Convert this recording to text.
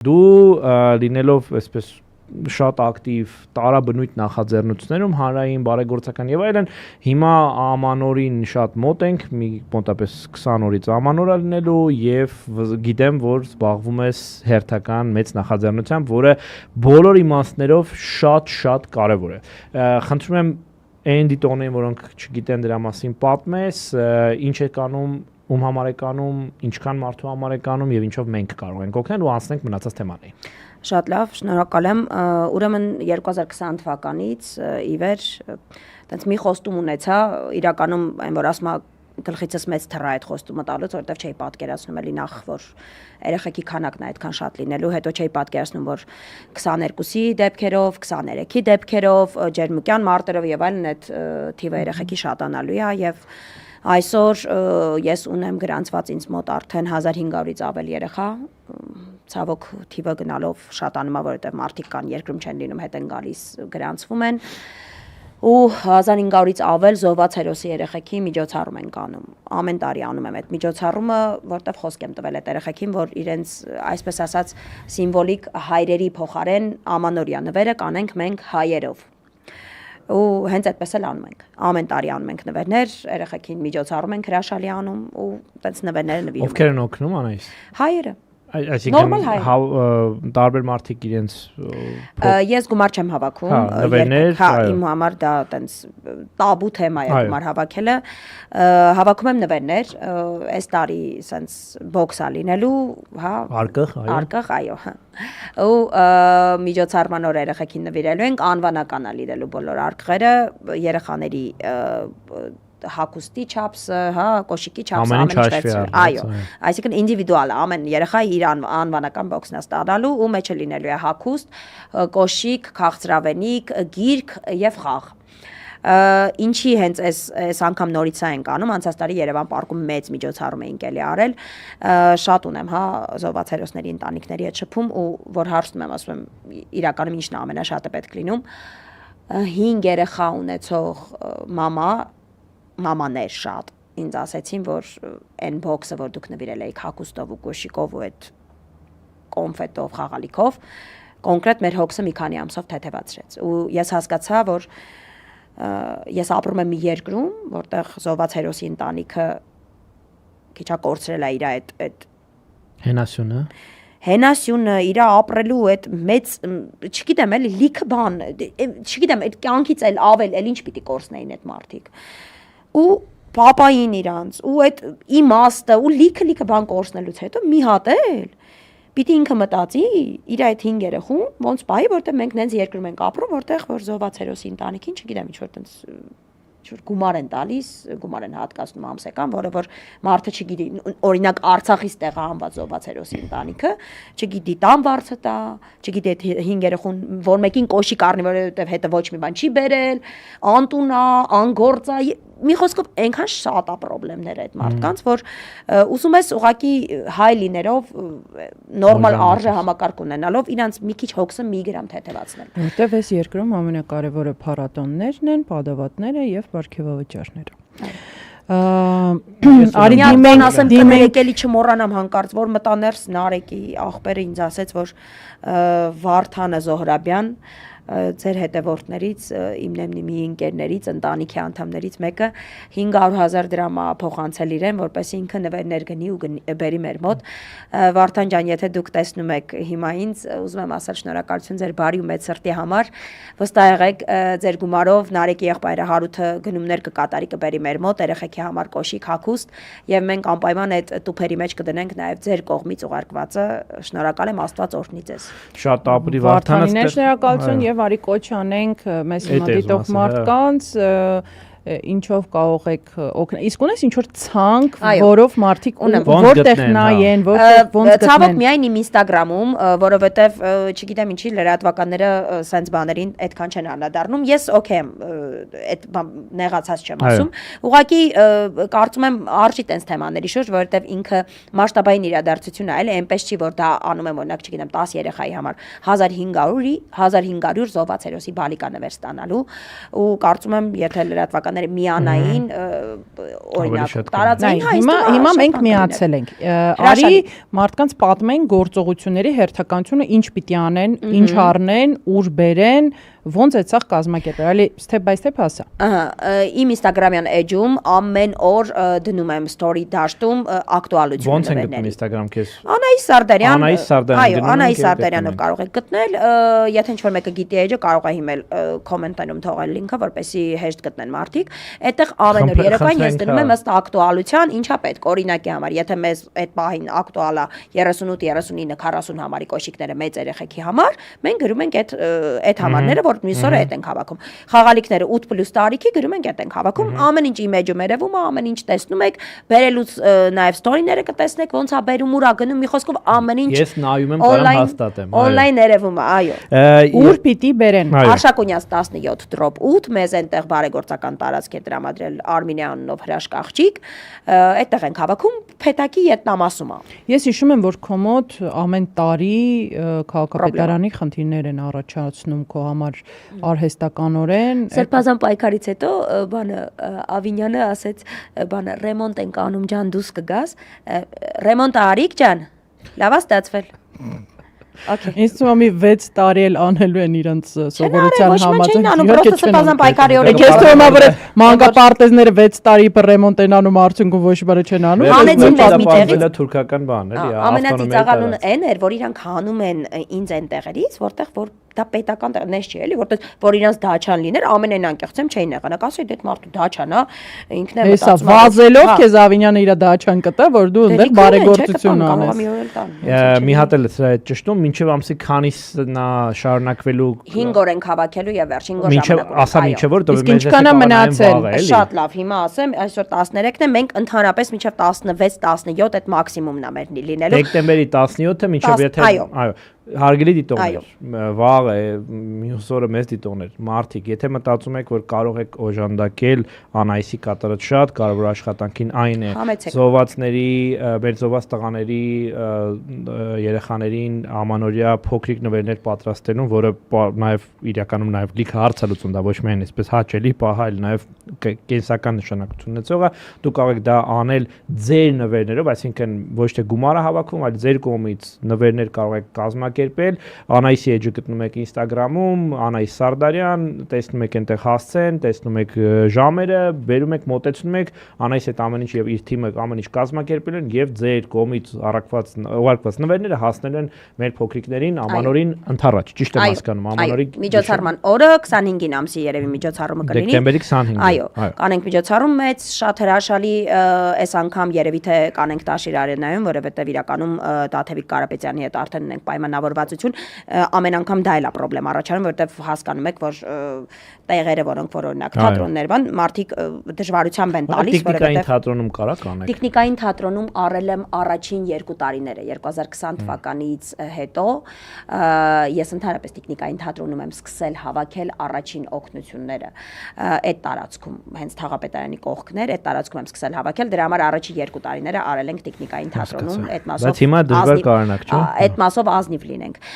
Դու լինելով այսպես շատ ակտիվ տարաբնույթ նախաձեռնություններում հանրային բարեգործական եւ այլն հիմա ամանորին շատ մոտ ենք մի մոտապես 20 օրից ամանոր լինելու եւ գիտեմ որ զբաղվում ես հերթական մեծ նախաձեռնությամբ որը բոլոր իմաստներով շատ կարեւոր է խնդրում եմ այն դիտողներին որոնք չգիտեն դրա մասին պատմես ինչ է կանում ում համար է կանում ինչքան մարդու համար է կանում եւ ինչով մենք կարող ենք օգնել ու անցնենք մնացած թեմաներին Շատ լավ, շնորհակալ եմ։ Ուրեմն 2020 թվականից ի վեր տենց մի խոստում ունեցա, իրականում այն որ ասում գլխիցս մեծ թռա այդ խոստումը տալուց, որովհետև չէի պատկերացնում էլի նախ որ երեխեքի քանակն այդքան շատ լինելու, հետո չէի պատկերացնում որ 22-ի դեպքերով, 23-ի դեպքերով, ջերմուկյան մարտերով եւ այլն այդ թիվը երեխեքի շատանալու է եւ այսօր ես ունեմ գրանցված ինձ մոտ արդեն 1500-ից ավել երեխա ցավոք թիվը գնալով շատանում է որովհետև մարդիկ կան երկրում չեն լինում հետ են գալիս գրանցվում են ու 1500-ից ավել զոհված հերոսի երեխեքի միջոցառում են կանում ամեն տարի անում եմ այդ միջոցառումը որտեվ խոսք եմ տվել այդ երեխեքին որ իրենց այսպես ասած սիմվոլիկ հայրերի փոխարեն ամանորյա նվերը կանենք մենք հայերով ու հենց այդպես էլ անում ենք ամեն տարի անում ենք նվերներ երեխեքին միջոցառում ենք հրաշալի անում ու այդպես նվերները նվիրում ովքեր են օգնում անայս հայերը Այսինքն տարբեր մարդիկ իրենց ես գումար չեմ հավաքում իմ համար դա տենց տաբու թեմա է գումար հավաքելը հավաքում եմ նվերներ այս տարի սենց բոքսա լինելու հա արկղ այո ու միջոցառման օր երեխեքին նվիրելու ենք անվանական է լինելու բոլոր արկղերը երեխաների հակոստի չափսը, հա, կոշիկի չափսը ամեն ինչ վերցրել։ Այո, այսինքն ինդիվիդուալ է, ամեն երեխա իր անվանական բոքսն է ստանալու ու մեջը լինելու է հակոստ, կոշիկ, քաղցրավենիք, գիրք եւ խաղ։ Ինչի հենց այս անգամ նորից ենք անում, անցած տարի Երևան պարկում մեծ միջոցառում էինք էլի արել, շատ ունեմ, հա, զոհված հերոսների ընտանիքների հետ շփում ու որ հարցնում եմ, ասում եմ, իրականում ինչն է ամենաշատը պետք լինում 5 երեխա ունեցող մամաներ շատ ինձ ասեցին որ այն բոքսը որ դուք նվիրել եք հակոստով ու կոշիկով ու այդ կոնֆետով խաղալիքով կոնկրետ մեր հոգսը մի քանի ամսով թեթևացրեց ու ես հասկացա որ ես ապրում եմ մի երկրում որտեղ զոհված հերոսի ընտանիքը քիչ կորցրել է իր այդ հենասյունը իր ապրելու այդ մեծ չգիտեմ էլի լիքը բան չգիտեմ այդ կյանքից էլ ավել էլ ինչ պիտի կորցնեին այդ մարդիկ ու պապային իրանց ու այդ իմաստը ու լիքը բան կորցնելուց հետո մի հատ էլ պիտի ինքը մտածի իր այդ 5 երեխուն ոնց բայ որտեղ մենք նենց երկրում ենք ապրում որտեղ որ զոհված հերոսի ընտանիքին չգիտեմ ինչ որ տենց գումար են տալիս, գումար են հատկացնում ամսական, որը որ մարդը չգիտի, օրինակ Արցախից տեղահանված զոհված հերոսի ընտանիքը, չգիտի տան վարձը տա, չգիտի այդ 5 երեխուն, որ մեկին կոշիկ առնի, որովհետև հետը ոչ մի բան չի բերել, անտունա, անգործ է, մի խոսքով այնքան շատ է խնդիրներ այդ մարդկանց, որ ուզում ես ուղղակի հայ լինելով նորմալ արժե համակարգ ունենալով իրանց մի քիչ հոգսը մի գրամ թեթևացնել։ Որտեվ այս երկրում ամենակարևորը փառատոններն են, падավատները եւ բարգեւավճարները։ Արի դիմեն ասեմ եկելի չմոռանամ հանկարծ որ մտա ներս Նարեկի աղբերը ինձ ասեց որ Վարդանը Զոհրաբյան ձեր հետևորդներից իմ նեմնի ընկերներից ընտանիքի անդամներից մեկը 500,000 դրամ փոխանցել իրեն որպեսզի ինքը նվերներ գնի ու բերի մեր մոտ Վարդան ջան եթե դուք տեսնում եք հիմա ինձ ուզում եմ ասել շնորհակալություն ձեր բարի ու մեծ սրտի համար վստահ եղեք ձեր գումարով Նարեկի եղբայրը Հարութը գնումներ կկատարի կբերի մեր մոտ երեխեքի համար կոշիկ հագուստ եւ մենք անպայման այդ տուփերի մեջ կդնենք նաեւ ձեր կողմից ուղարկվածը շնորհակալ եմ Աստված օրհնի ձեզ շատ ապրի Վարդանը շնորհակալություն եւ արի կոչ անենք մեզ հիմա դիտող մարդկանց ինչով կարող եք օգնել իսկ ունես ինչ որ ցանկ որով մարդիկ որտեղ նայեն որտեղ ոնց գտնեն ցավոք միայն իմ Instagram-ում որովհետև չգիտեմ ինչի լրատվականները սենց բաներին այդքան չեն անդրադառնում ես օքեյ եմ այդ նեղացած չեմ ասում ուղղակի կարծում եմ արժի տենց թեմաների շուրջ որովհետև ինքը մասշտաբային իրադարձություն է այլ այնպես չի որ դա անում եմ օրինակ չգիտեմ 10 երեխայի համար 1500 զոհված հերոսի բալիկա նվեր ստանալու ու կարծում եմ եթե լրատվական թվականները միանային օրինակ տարածային հիմա մենք միացել ենք արի մարդկանց պատմեն գործողությունների հերթականությունը ինչ պիտի անեն ինչ առնեն ուր բերեն ոնց է ցախ կազմակերպել այլի step by step ասա իմ Instagram-յան էջում ամեն օր դնում եմ story դաշտում ակտուալություն ոնց են գտնում Instagram քեզ Անահիս Սարդարյան այո Անահիս Սարդարյանով կարող եք գտնել եթե ինչ-որ մեկը գիտի էջը կարող է հիմել կոմենտներում թողել լինքը որպեսզի հեշտ գտնեն մարդիկ այդտեղ ամեն օր երեկոյան ես դնում եմ ըստ ակտուալության ինչա պետք օրինակի համար եթե մեզ այդ պահին ակտուալա 38 39 40 համարի կոշիկները մեծ երեխեքի համար մենք գրում ենք այդ համարները որ մյուս օրը այդ ենք հավաքում խաղալիքները 8+ տարիքի գրում ենք այդ ենք հավաքում ամեն ինչ իմեջում երևում է ամեն ինչ տեսնում եք բերելուց նաև ստորիները կտեսնեք ոնց է բերում ուրա գնում մի խոսքով ամեն ինչ ես նայում եմ կարող հաստատեմ on-line երևում է այո ուր պիտի բերեն Արշակունյաց 17/8 մեզ այնտեղ բարեգործական տարածք է տրամադրել Արմինյանով հրաշք աղջիկ այդտեղ ենք հավաքում Փետակի ետնամասում է ես հիշում եմ որ կոմոդ ամեն տարի քաղաքապետարանի խնդիրներ են առաջացնում քո համար արհեստականորեն Սրբազան պայքարից հետո բանը Ավինյանը ասեց բանը ռեմոնտ ենք անում ջան դուս կգաս ռեմոնտը արիք ջան լավ է ստացվել Okay. Ինձ թվում է 6 տարի էլ անելու են իրենց սովորության համաձայն։ Իհարկե սրբազան պայքարի օրը։ Ես թվում է որ մանկապարտեզները 6 տարի ռեմոնտ են անում, արդյունքում ոչ բանը չեն անում։ Հանեցին մեզ մի տեղից թուրքական բան էլի, ամենածիծաղալուն այն էր, որ իրանք հանում են ինձ այն տեղերից, որտեղ որ դա պետական տեղներ չի էլի, որ իրանց դաչան լիներ, ամենայն անկեղծեմ չէին եղանակ, ասի դե մարտու դաչան է, ինքն է մտածում։ Հեսա վազելով քեզ Ավինյանը իր դաչան կտա, որ դու այնտեղ բարեգործություն անես։ Մի հատ էլ սա է ճշտում, մինչև ամսի քանիս նա շարունակվելու 5 օր ենք հավաքելու եւ վերջ 5 օր ժամանակ։ Ասա մինչև որ դու մեզ մնացել։ Շատ լավ, հիմա ասեմ, այսօր 13-ն է, մենք ընդհանրապես մինչև 16-17 այդ մաքսիմումն է մեր լինելու։ Դեկտեմբերի 17-ը մինչև եթե այո Հարգելի դիտողներ, վաղը մյուս օրը մեծ դիտողներ, մարդիկ, եթե մտածում եք, որ կարող եք օժանդակել Անահիսի կատարած շատ կարևոր աշխատանքին այն է զոհվածների, մեր զոհված տղաների, երեխաներին ամանորյա փոքրիկ նվերներ պատրաստելուն, որը նաև իրականում նաև լիքը հարց է լուծում, դա ոչ միայն այսպես հաճելի պահ, այլ նաև կենսական նշանակություն ունեցող է, դուք կարող եք դա անել ձեր նվերներով, այսինքն ոչ թե գումարը հավաքում, այլ ձեր կողմից նվերներ կարող եք կազմակերպել Անահիսի էջը գտնում եք Instagram-ում, Անահիս Սարդարյան, տեսնում եք այնտեղ հասցեն, տեսնում եք ժամերը, բերում եք, մոտեցնում եք, Անահիս այդ ամեն ինչ եւ իր թիմը ամեն ինչ կազմակերպել են եւ ձեր կողմից ուղարկված նվերները հասնել են մեր փոքրիկներին ամանորին ընթառաջ, ճիշտ եմ հասկանում, ամանորի միջոցառման օրը 25-ին ամսի երևի միջոցառումը կլինի։ Դեկտեմբերի 25-ին։ Այո, կանենք միջոցառում մեծ, շատ հրաշալի, այս անգամ երևի թե կանենք Տաշիր Արենայում, որովհետեւ իրականում Տաթևիկ Կարապետյանի հետ արդեն ունենք պայմանավորվածություն, ամեն անգամ դա էլ է խնդրեմ առաջանում, որովհետև հասկանում եք, որ տեղերը, որոնք որ օրինակ թատրոններ բան, մարդիկ դժվարությամբ են տալիս, որովհետև Տիկնիկային թատրոնում կարա կանեք։ Տիկնիկային թատրոնում առել եմ առաջին 2 տարիները, 2020 թվականից հետո ես ընդհանրապես Տիկնիկային թատրոնում եմ սկսել հավաքել առաջին օգնությունները այդ տարածքում, հենց Թաղապետարանի կողքներ, այդ տարածքում եմ սկսել հավաքել, դրա համար առաջին 2 տարիները արել ենք Տիկնիկային թատրոնում, այդ մասով։ Բայց հիմա դժվար կարողանաք, չէ՞։ Այդ մասով ազնիվ լինենք։